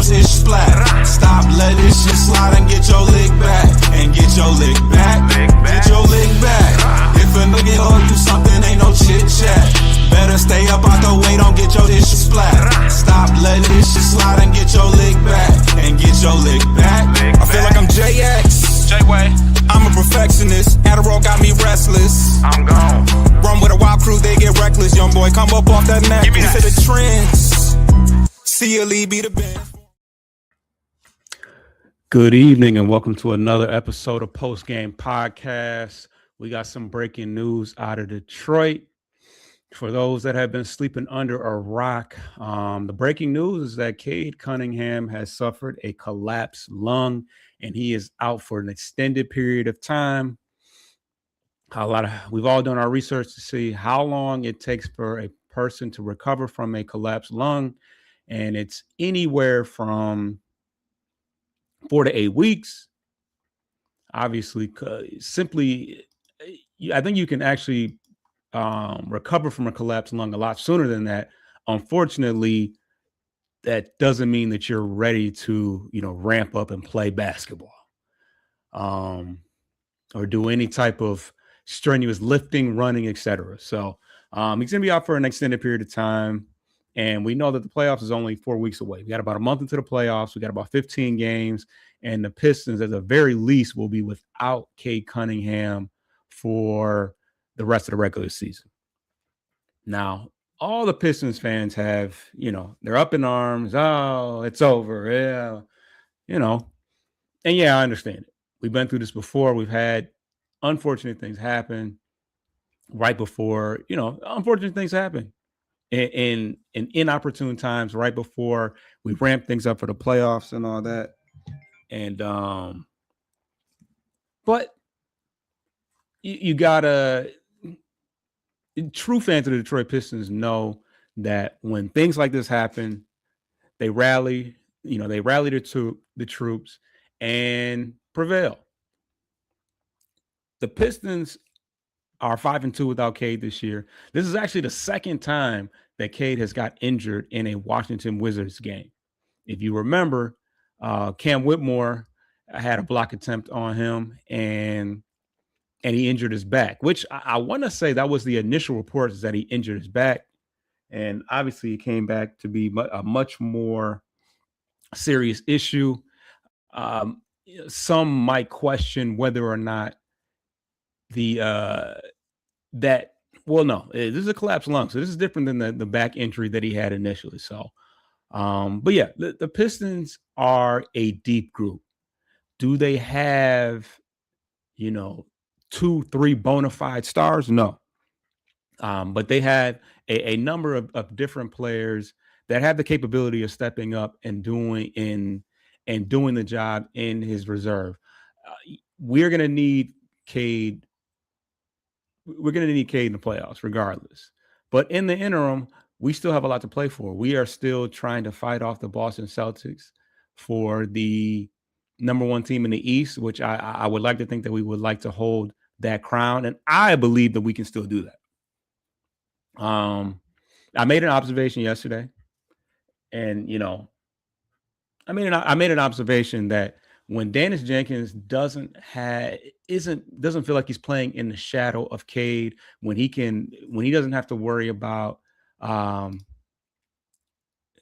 shit splat. Stop, let this shit slide and get your lick back. And get your lick back. Get your lick back. If a nigga owe you something, ain't no chit chat. Better stay up out the way, don't get your shit splat. Stop, let this shit slide and get your lick back. And get your lick back. I feel like I'm JX. J-Way. I'm a perfectionist. Adderall got me restless. I'm gone. Run with a wild crew, they get reckless. Young boy, come up off that neck. Give me that. To the trends. CLE be the band. Good evening and welcome to another episode of Post Game Podcast. We got some breaking news out of Detroit. For those that have been sleeping under a rock, the breaking news is that Cade Cunningham has suffered a collapsed lung and he is out for an extended period of time. We've all done our research to see how long it takes for a person to recover from a collapsed lung, and it's anywhere from 4 to 8 weeks. Obviously, I think you can actually recover from a collapsed lung a lot sooner than that. Unfortunately, that doesn't mean that you're ready to, ramp up and play basketball, or do any type of strenuous lifting, running, etc. So he's going to be out for an extended period of time. And we know that the playoffs is only 4 weeks away. We got about a month into the playoffs. We got about 15 games. And the Pistons, at the very least, will be without Cade Cunningham for the rest of the regular season. Now, all the Pistons fans have, they're up in arms. Oh, it's over. Yeah. And yeah, I understand it. We've been through this before. We've had unfortunate things happen right before, unfortunate things happen in inopportune times right before we ramp things up for the playoffs and all that. And, but you gotta, true fans of the Detroit Pistons know that when things like this happen, they rally the troops and prevail. The Pistons are 5-2 without Cade this year. This is actually the second time that Cade has got injured in a Washington Wizards game. If you remember, Cam Whitmore had a block attempt on him and he injured his back, which I want to say that was the initial reports, is that he injured his back. And obviously it came back to be a much more serious issue. Some might question whether or not this is a collapsed lung. So this is different than the back injury that he had initially. So, but yeah, the Pistons are a deep group. Do they have, 2-3 bona fide stars? No. But they have a number of different players that have the capability of stepping up and doing the job in his reserve. We're going to need Cade. We're going to need Cade in the playoffs regardless. But in the interim, we still have a lot to play for. We are still trying to fight off the Boston Celtics for the number one team in the East, which I would like to think that we would like to hold that crown. And I believe that we can still do that. I made an observation yesterday, and I made an observation that when Dennis Jenkins doesn't feel like he's playing in the shadow of Cade, when he doesn't have to worry about Ella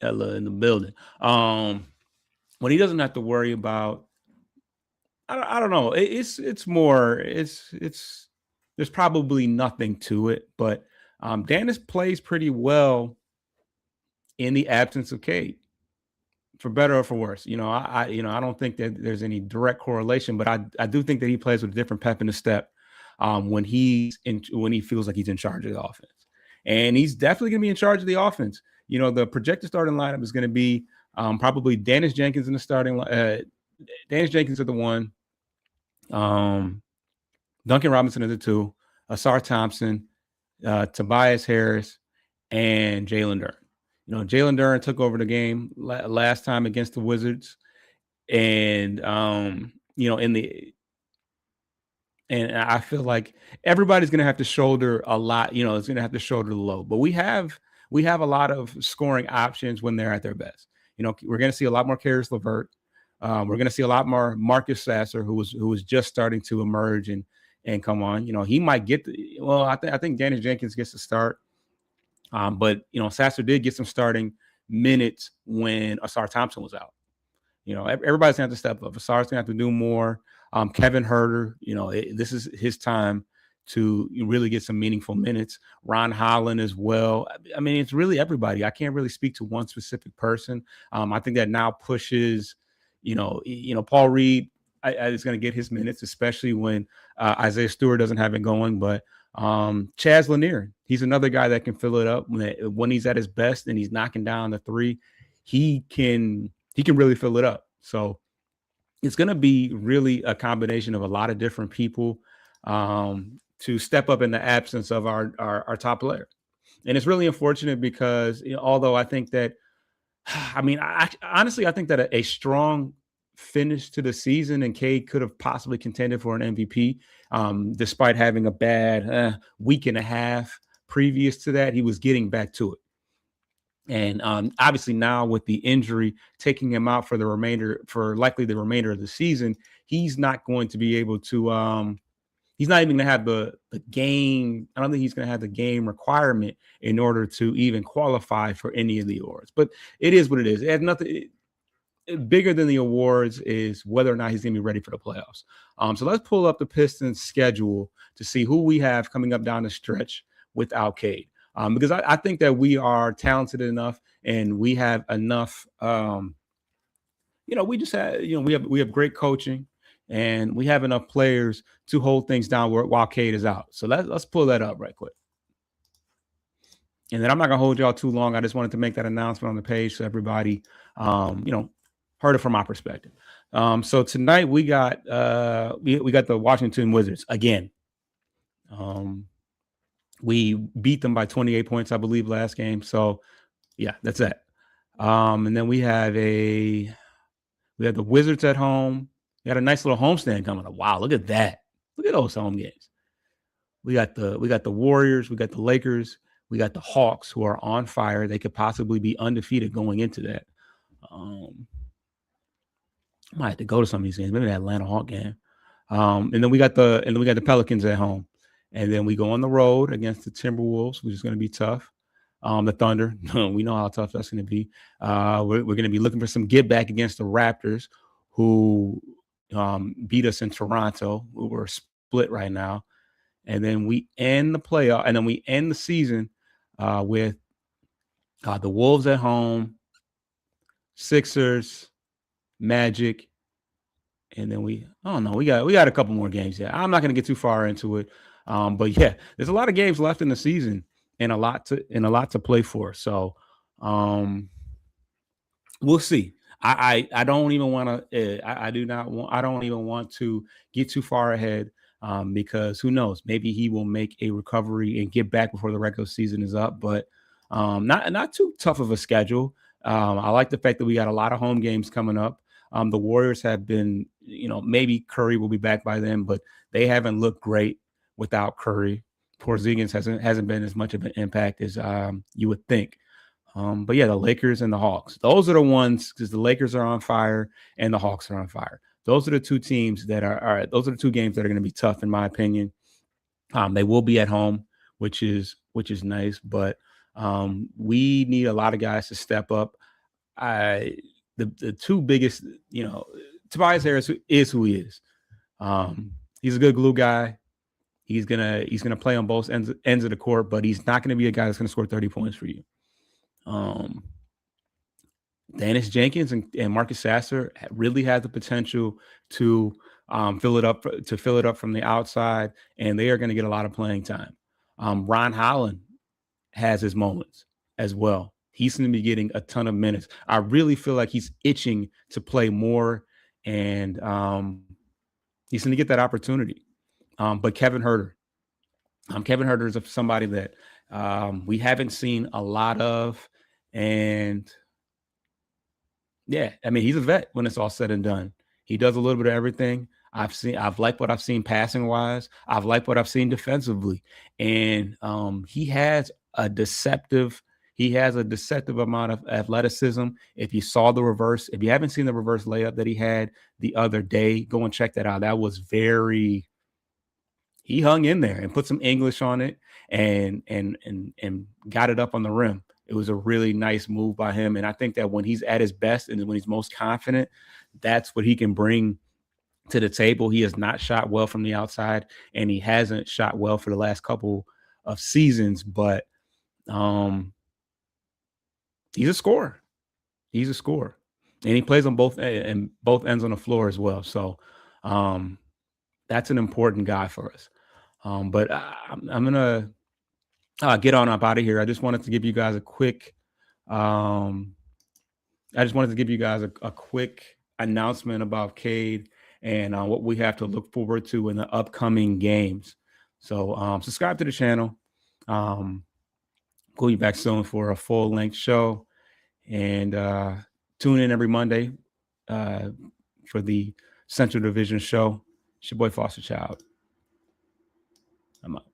in the building, when he doesn't have to worry about, I don't know, it's more, there's probably nothing to it, but Dennis plays pretty well in the absence of Cade, for better or for worse. I don't think that there's any direct correlation, but I do think that he plays with a different pep in the step when he feels like he's in charge of the offense. And he's definitely going to be in charge of the offense. The projected starting lineup is going to be probably Dennis Jenkins in the starting line. Dennis Jenkins at the 1, Duncan Robinson at the 2, Asar Thompson, Tobias Harris, and Jalen Duren. Jalen Duren took over the game last time against the Wizards, and and I feel like everybody's going to have to shoulder a lot. It's going to have to shoulder the load. But we have a lot of scoring options when they're at their best. we're going to see a lot more Karis LeVert. We're going to see a lot more Marcus Sasser, who was just starting to emerge and come on. He might get I think Dennis Jenkins gets to start. But Sasser did get some starting minutes when Asar Thompson was out. Everybody's gonna have to step up. Asar's gonna have to do more. Kevin Huerter, this is his time to really get some meaningful minutes. Ron Holland as well. I mean, it's really everybody. I can't really speak to one specific person. I think that now pushes, Paul Reed is going to get his minutes, especially when Isaiah Stewart doesn't have it going. But Chaz Lanier, he's another guy that can fill it up when he's at his best and he's knocking down the three. He can really fill it up. So it's going to be really a combination of a lot of different people to step up in the absence of our top player. And it's really unfortunate because although I think that, I honestly think that a strong finish to the season and Cade could have possibly contended for an MVP, despite having a bad week and a half previous to that. He was getting back to it. And obviously now with the injury taking him out for likely the remainder of the season, he's not going to be able to he's not even going to have the game. I don't think he's going to have the game requirement in order to even qualify for any of the awards. But it is what it is. It has nothing bigger than the awards is whether or not he's going to be ready for the playoffs. So let's pull up the Pistons schedule to see who we have coming up down the stretch without Cade. Because I think that we are talented enough and we have enough, we just have, we have great coaching and we have enough players to hold things down while Cade is out. So let's pull that up right quick. And then I'm not going to hold y'all too long. I just wanted to make that announcement on the page so everybody, heard it from my perspective. So tonight we got we got the Washington Wizards again. We beat them by 28 points, I believe, last game. So yeah, that's that. And then we have the Wizards at home. We got a nice little homestand coming up. Wow, look at that. Look at those home games. We got the Warriors, we got the Lakers, we got the Hawks who are on fire. They could possibly be undefeated going into that. I might have to go to some of these games, maybe the Atlanta Hawk game. And then we got the Pelicans at home. And then we go on the road against the Timberwolves, which is going to be tough. The Thunder, we know how tough that's going to be. We're going to be looking for some get back against the Raptors, who beat us in Toronto. We're split right now. And then we end the playoff, and then we end the season with the Wolves at home, Sixers, Magic, and then we got a couple more games. Yeah, I'm not going to get too far into it. But yeah, there's a lot of games left in the season and a lot to play for. So we'll see. I don't even want to. I don't even want to get too far ahead because who knows? Maybe he will make a recovery and get back before the regular season is up. But not too tough of a schedule. I like the fact that we got a lot of home games coming up. The Warriors have been, maybe Curry will be back by then, but they haven't looked great without Curry. Porzingis hasn't been as much of an impact as you would think. But yeah, the Lakers and the Hawks, those are the ones, because the Lakers are on fire and the Hawks are on fire. Those are the two teams that are those are the two games that are going to be tough, in my opinion. They will be at home, which is nice, but we need a lot of guys to step up. The two biggest, Tobias Harris is who he is. He's a good glue guy. He's gonna play on both ends of the court, but he's not gonna be a guy that's gonna score 30 points for you. Dennis Jenkins and Marcus Sasser really have the potential to fill it up from the outside, and they are going to get a lot of playing time. Ron Holland has his moments as well. He's going to be getting a ton of minutes. I really feel like he's itching to play more, and he's going to get that opportunity. But Kevin Huerter is somebody that we haven't seen a lot of, and yeah, I mean, he's a vet when it's all said and done. He does a little bit of everything. I've liked what I've seen passing wise. I've liked what I've seen defensively, and he has a deceptive He has a deceptive amount of athleticism. If you saw the reverse, if you haven't seen the reverse layup that he had the other day, go and check that out. That was very, he hung in there and put some English on it and got it up on the rim. It was a really nice move by him. And I think that when he's at his best and when he's most confident, that's what he can bring to the table. He has not shot well from the outside, and he hasn't shot well for the last couple of seasons, but he's a scorer. He's a scorer. And he plays on both ends on the floor as well. So that's an important guy for us. But I'm gonna get on up out of here. I just wanted to give you guys a quick announcement about Cade and what we have to look forward to in the upcoming games. So subscribe to the channel. We'll be back soon for a full-length show, and tune in every Monday for the Central Division show. It's your boy Foster Child. I'm out.